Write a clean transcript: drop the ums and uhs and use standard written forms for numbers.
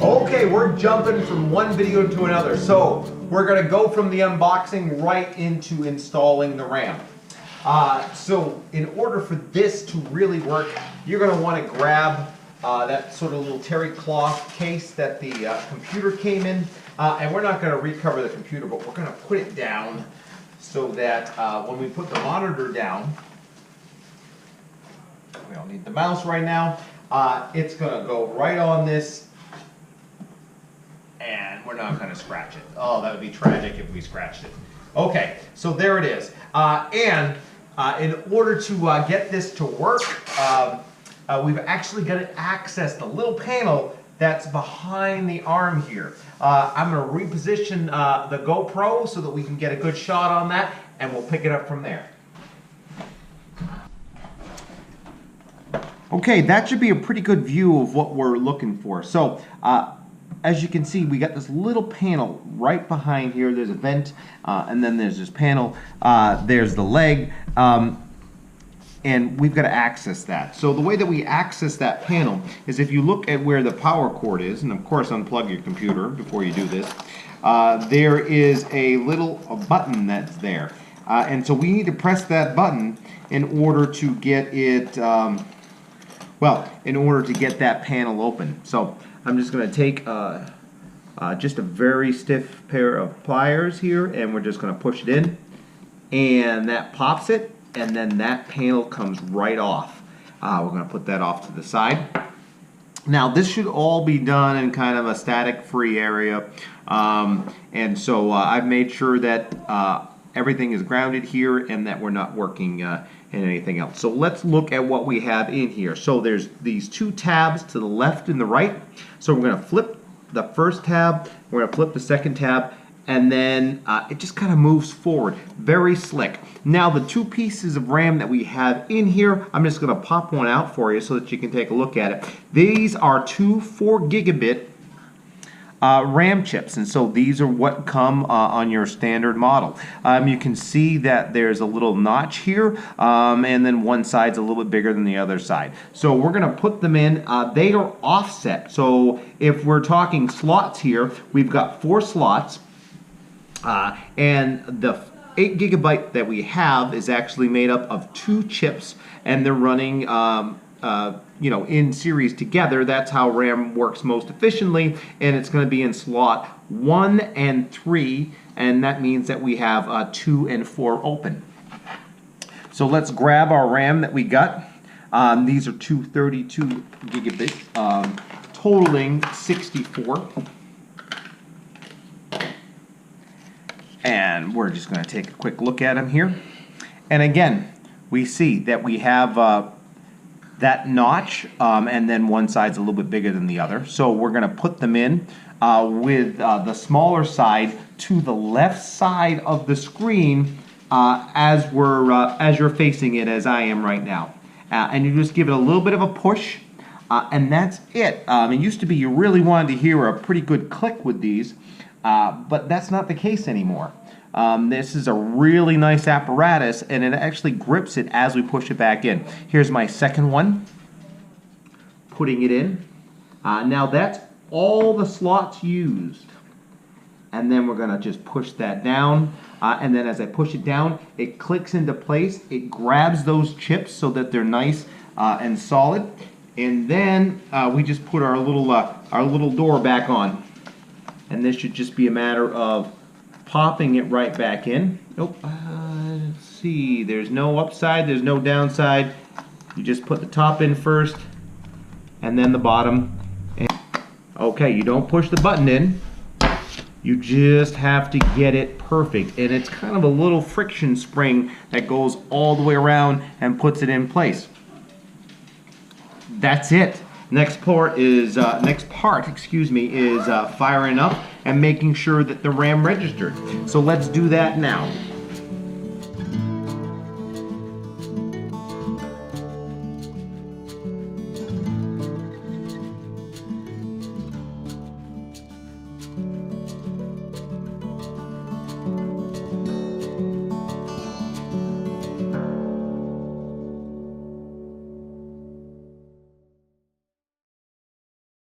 Okay, we're jumping from one video to another. So we're going to go from the unboxing right into installing the RAM. So in order for this to really work, you're going to want to grab that sort of little terry cloth case that the computer came in. And we're not going to recover the computer, but we're going to put it down so that when we put the monitor down, we don't need the mouse right now, it's going to go right on this. And we're not going to scratch it. Oh, that would be tragic if we scratched it. Okay, so there it is. In order to get this to work, we've actually got to access the little panel that's behind the arm here. I'm going to reposition the GoPro so that we can get a good shot on that, and we'll pick it up from there. Okay, that should be a pretty good view of what we're looking for. So, as you can see, we got this little panel right behind here. There's a vent, and then there's this panel. There's the leg, and we've got to access that. So the way that we access that panel is if you look at where the power cord is, and of course unplug your computer before you do this, there is a little button that's there. And so we need to press that button in order to get it, in order to get that panel open. So I'm just going to take just a very stiff pair of pliers here, and we're just going to push it in, and that pops it, and then that panel comes right off. We're going to put that off to the side. Now this should all be done in kind of a static-free area, and so I've made sure that everything is grounded here and that we're not working in anything else. So let's look at what we have in here. So there's these two tabs to the left and the right. So we're going to flip the first tab, we're going to flip the second tab, and then it just kind of moves forward. Very slick. Now the two pieces of RAM that we have in here, I'm just going to pop one out for you so that you can take a look at it. These are two 4 gigabit RAM chips, and so these are what come on your standard model. You can see that there's a little notch here, and then one side's a little bit bigger than the other side. So we're going to put them in. They are offset. So if we're talking slots here, we've got 4 slots, and the 8 gigabyte that we have is actually made up of 2 chips, and they're running in series together. That's how RAM works most efficiently, and it's going to be in slot 1 and 3, and that means that we have 2 and 4 open. So let's grab our RAM that we got. These are 232 gigabit, totaling 64. And we're just going to take a quick look at them here. And again, we see that we have that notch, and then one side's a little bit bigger than the other. So we're going to put them in with the smaller side to the left side of the screen as you're facing it, as I am right now. And you just give it a little bit of a push, and that's it. It used to be you really wanted to hear a pretty good click with these, but that's not the case anymore. This is a really nice apparatus, and it actually grips it as we push it back in. Here's my second one. Putting it in. Now that's all the slots used. And then we're going to just push that down. And then as I push it down, it clicks into place. It grabs those chips so that they're nice and solid. And then we just put our little door back on. And this should just be a matter of popping it right back in. Nope. Let's see. There's no upside. There's no downside. You just put the top in first, and then the bottom. And okay, you don't push the button in. You just have to get it perfect. And it's kind of a little friction spring that goes all the way around and puts it in place. That's it. Next part is firing up and making sure that the RAM registered. So let's do that now.